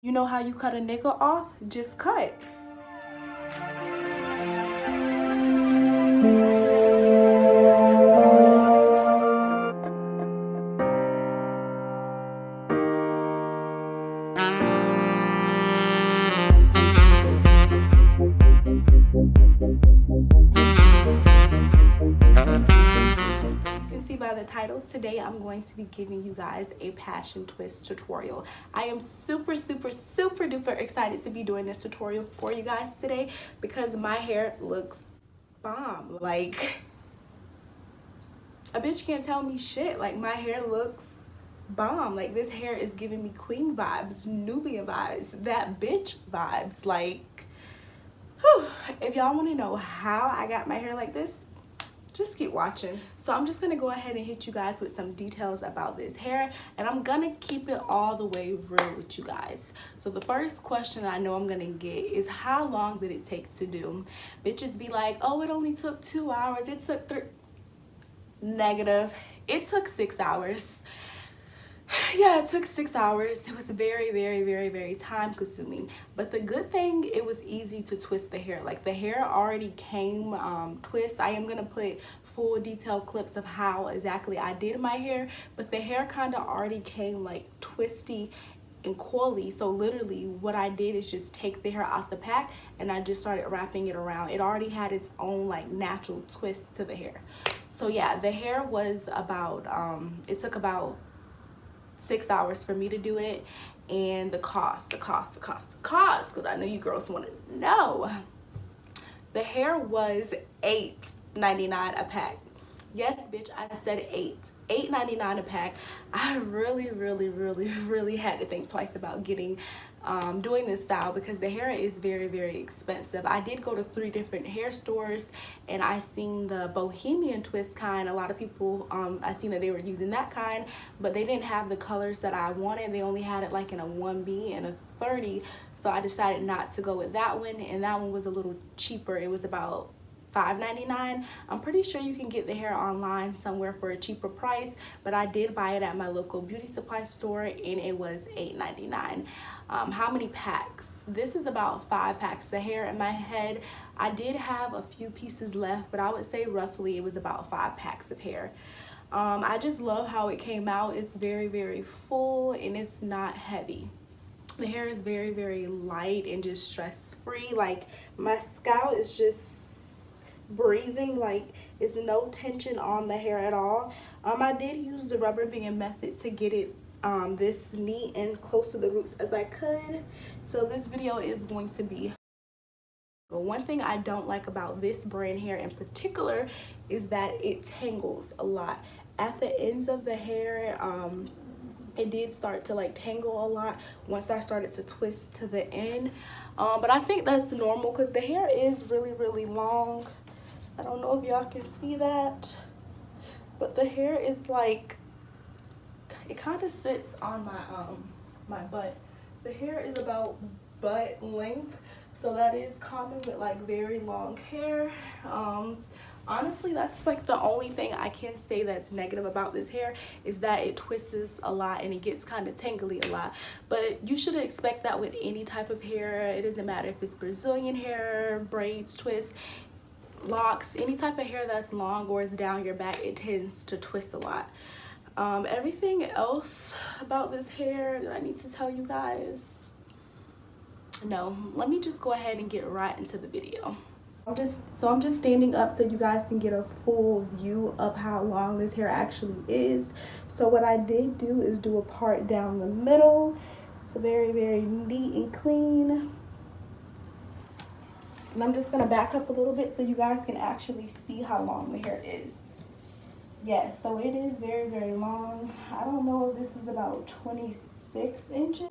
You know how you cut a nigga off? Just cut. By the title, today I'm going to be giving you guys a passion twist tutorial. I am super duper excited to be doing this tutorial for you guys today because my hair looks bomb. Like, a bitch can't tell me shit. Like, my hair looks bomb. Like, this hair is giving me queen vibes, Nubian vibes, that bitch vibes. Like, whew. If y'all want to know how I got my hair like this, just keep watching. So I'm just gonna go ahead and hit you guys with some details about this hair, and I'm gonna keep it all the way real with you guys. So the first question I know I'm gonna get is, how long did it take to do? Bitches be like, oh, it only took 2 hours, it took 3. Negative. It took 6 hours. Yeah, it took 6 hours. It was very time consuming. But the good thing, it was easy to twist the hair. Like, the hair already came twist. I am gonna put full detailed clips of how exactly I did my hair, but the hair kind of already came like twisty and coily. So literally what I did is just take the hair out the pack and I just started wrapping it around. It already had its own like natural twist to the hair. So yeah, the hair was about it took about 6 hours for me to do it. And the cost, because I know you girls want to know. The hair was $8.99 a pack. Yes, bitch, I said $8.99 a pack. I really had to think twice about doing this style because the hair is very expensive. I did go to 3 different hair stores and I seen the bohemian twist kind. A lot of people, I seen that they were using that kind, but they didn't have the colors that I wanted. They only had it like in a 1B and a 30, so I decided not to go with that one, and that one was a little cheaper. It was about $5.99. I'm pretty sure you can get the hair online somewhere for a cheaper price, but I did buy it at my local beauty supply store and it was $8.99. How many packs? This is about 5 packs of hair in my head. I did have a few pieces left, but I would say roughly it was about 5 packs of hair. I just love how it came out. It's very full and it's not heavy. The hair is very light and just stress-free. Like, my scalp is just breathing, like it's no tension on the hair at all. I did use the rubber band method to get it this neat and close to the roots as I could. So this video is going to be, but one thing I don't like about this brand hair in particular is that it tangles a lot at the ends of the hair. It did start to like tangle a lot once I started to twist to the end, but I think that's normal because the hair is really long. I don't know if y'all can see that, but the hair is like, it kind of sits on my butt. The hair is about butt length, so that is common with like very long hair. Honestly, that's like the only thing I can say that's negative about this hair, is that it twists a lot and it gets kind of tangly a lot. But you should expect that with any type of hair. It doesn't matter if it's Brazilian hair, braids, twists, locks, any type of hair that's long or is down your back, it tends to twist a lot. Everything else about this hair that I need to tell you guys, no, let me just go ahead and get right into the video. I'm just standing up so you guys can get a full view of how long this hair actually is. So what I did do is do a part down the middle. It's very neat and clean. And I'm just gonna back up a little bit so you guys can actually see how long the hair is. Yes, so it is very long. I don't know if this is about 26 inches.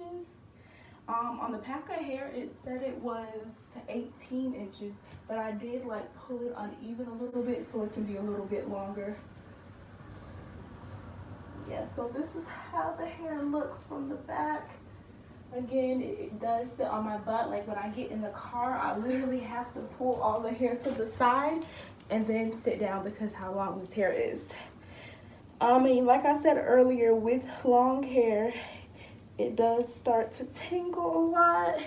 On the pack of hair, it said it was 18 inches, but I did like pull it uneven a little bit so it can be a little bit longer. Yeah, so this is how the hair looks from the back. Again, it does sit on my butt. Like, when I get in the car, I literally have to pull all the hair to the side and then sit down because how long this hair is. I mean, like I said earlier, with long hair, it does start to tangle a lot.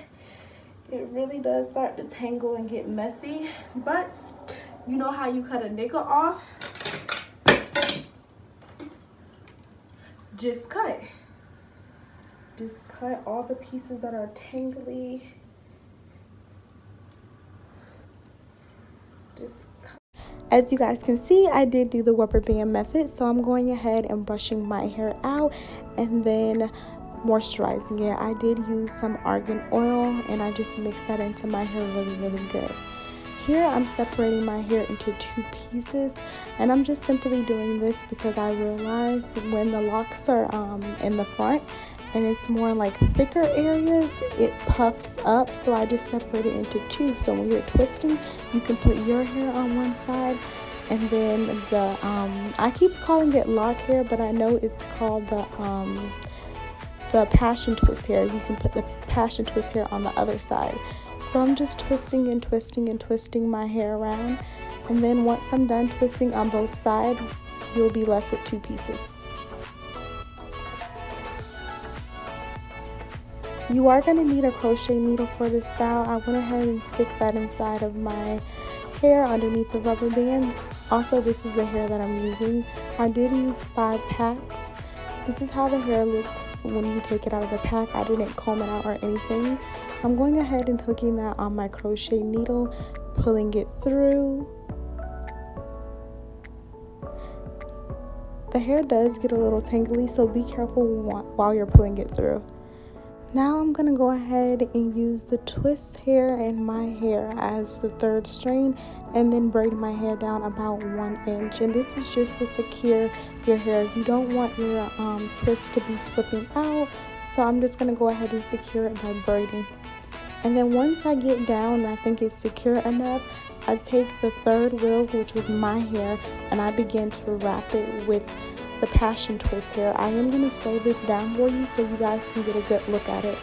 It really does start to tangle and get messy, but you know how you cut a nigga off? Just cut. Just cut all the pieces that are tangly. Just cut. As you guys can see, I did do the rubber band method, so I'm going ahead and brushing my hair out and then moisturizing it. I did use some argan oil and I just mixed that into my hair really good. Here I'm separating my hair into 2 pieces, and I'm just simply doing this because I realized when the locks are in the front and it's more like thicker areas, it puffs up, so I just separate it into 2. So when you're twisting, you can put your hair on one side, and then the I keep calling it lock hair, but I know it's called the passion twist hair. You can put the passion twist hair on the other side. So I'm just twisting and twisting and twisting my hair around, and then once I'm done twisting on both sides, you'll be left with 2 pieces. You are going to need a crochet needle for this style. I went ahead and stick that inside of my hair underneath the rubber band. Also, this is the hair that I'm using. I did use 5 packs. This is how the hair looks when you take it out of the pack. I didn't comb it out or anything. I'm going ahead and hooking that on my crochet needle, pulling it through. The hair does get a little tangly, so be careful while you're pulling it through. Now I'm going to go ahead and use the twist hair in my hair as the 3rd strand, and then braid my hair down about 1 inch. And this is just to secure your hair. You don't want your twist to be slipping out, so I'm just going to go ahead and secure it by braiding. And then once I get down and I think it's secure enough, I take the 3rd wheel, which was my hair, and I begin to wrap it with the passion twist hair. I am going to slow this down for you so you guys can get a good look at it.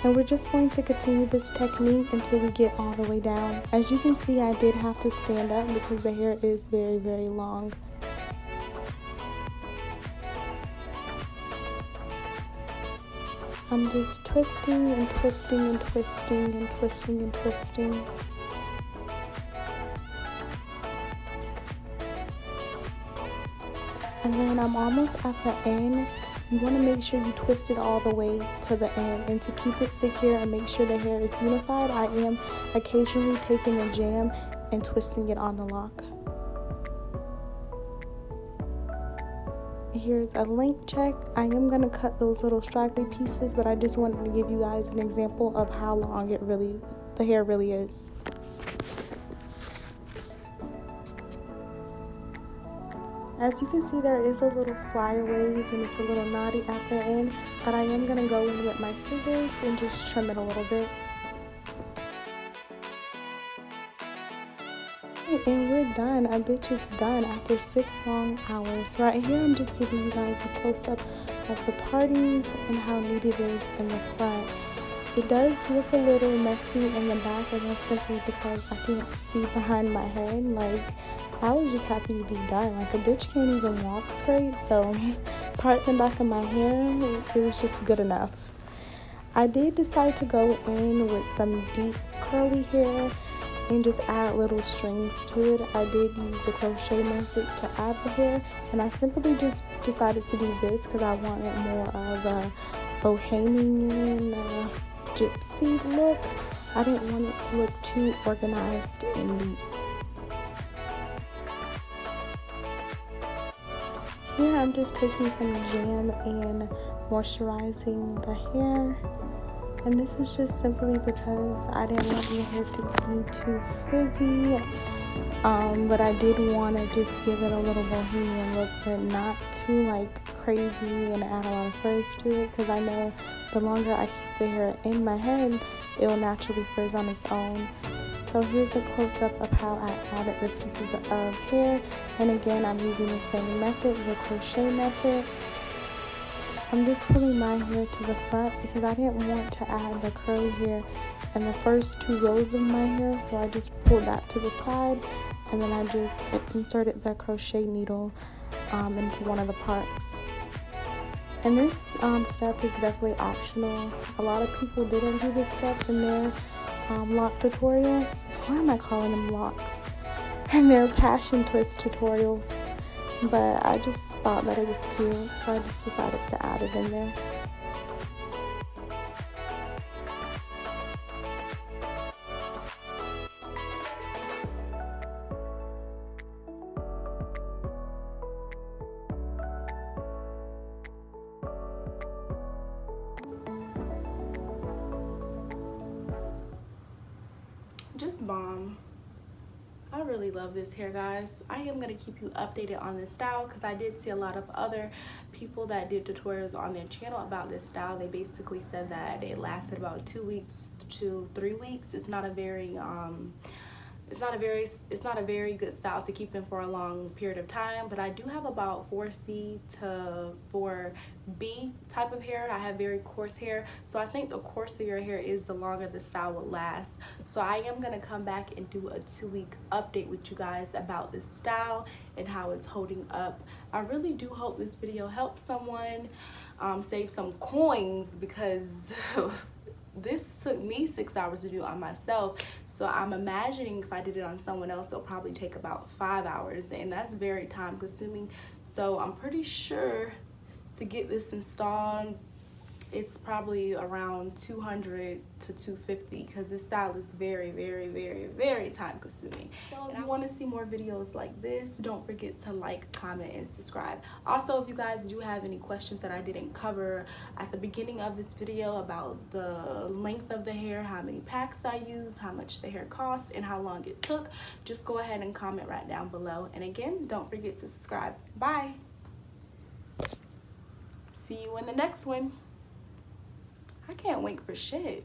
And we're just going to continue this technique until we get all the way down. As you can see, I did have to stand up because the hair is very long. I'm just twisting and twisting and twisting and twisting and twisting. And then I'm almost at the end. You want to make sure you twist it all the way to the end. And to keep it secure and make sure the hair is unified, I am occasionally taking a jam and twisting it on the lock. Here's a length check. I am going to cut those little straggly pieces, but I just wanted to give you guys an example of how long the hair really is. As you can see, there is a little flyaways and it's a little knotty at the end, but I am going to go in with my scissors and just trim it a little bit. And we're done. Our bitch is done after 6 long hours. Right here, I'm just giving you guys a close-up of the partings and how neat it is in the front. It does look a little messy in the back, and that's simply because I can't see behind my head. Like, I was just happy to be done. Like, a bitch can't even walk straight, so part in the back of my hair, it was just good enough. I did decide to go in with some deep curly hair and just add little strings to it. I did use the crochet method to add the hair, and I simply just decided to do this because I wanted more of a bohemian gypsy look. I didn't want it to look too organized and neat. Here I'm just taking some jam and moisturizing the hair. And this is just simply because I didn't want my hair to be too frizzy, but I did want to just give it a little bohemian look, but not too like crazy and add a lot of frizz to it, because I know the longer I keep the hair in my head, it will naturally frizz on its own. So here's a close-up of how I added the pieces of hair, and again I'm using the same method, the crochet method. I'm just pulling my hair to the front because I didn't want to add the curly hair in the first 2 rows of my hair, so I just pulled that to the side, and then I just inserted the crochet needle into one of the parks. And this step is definitely optional. A lot of people didn't do this step in their lock tutorials. Why am I calling them locks? And their passion twist tutorials. But I just thought that it was cute, so I just decided to add it in there. Just bomb. I really love this hair, guys. I am going to keep you updated on this style because I did see a lot of other people that did tutorials on their channel about this style. They basically said that it lasted about 2 weeks to 3 weeks. It's not a very it's not a very good style to keep in for a long period of time, but I do have about 4C to 4B type of hair. I have very coarse hair, so I think the coarser your hair is, the longer the style will last. So I am gonna come back and do a 2-week update with you guys about this style and how it's holding up. I really do hope this video helps someone save some coins, because this took me 6 hours to do on myself. So I'm imagining if I did it on someone else, it'll probably take about 5 hours, and that's very time consuming. So I'm pretty sure to get this installed, it's probably around 200 to 250 because this style is very, very, very, very time consuming. So if you want to see more videos like this, don't forget to like, comment, and subscribe. Also, if you guys do have any questions that I didn't cover at the beginning of this video about the length of the hair, how many packs I use, how much the hair costs, and how long it took, just go ahead and comment right down below. And again, don't forget to subscribe. Bye. See you in the next one. I can't wait for shit.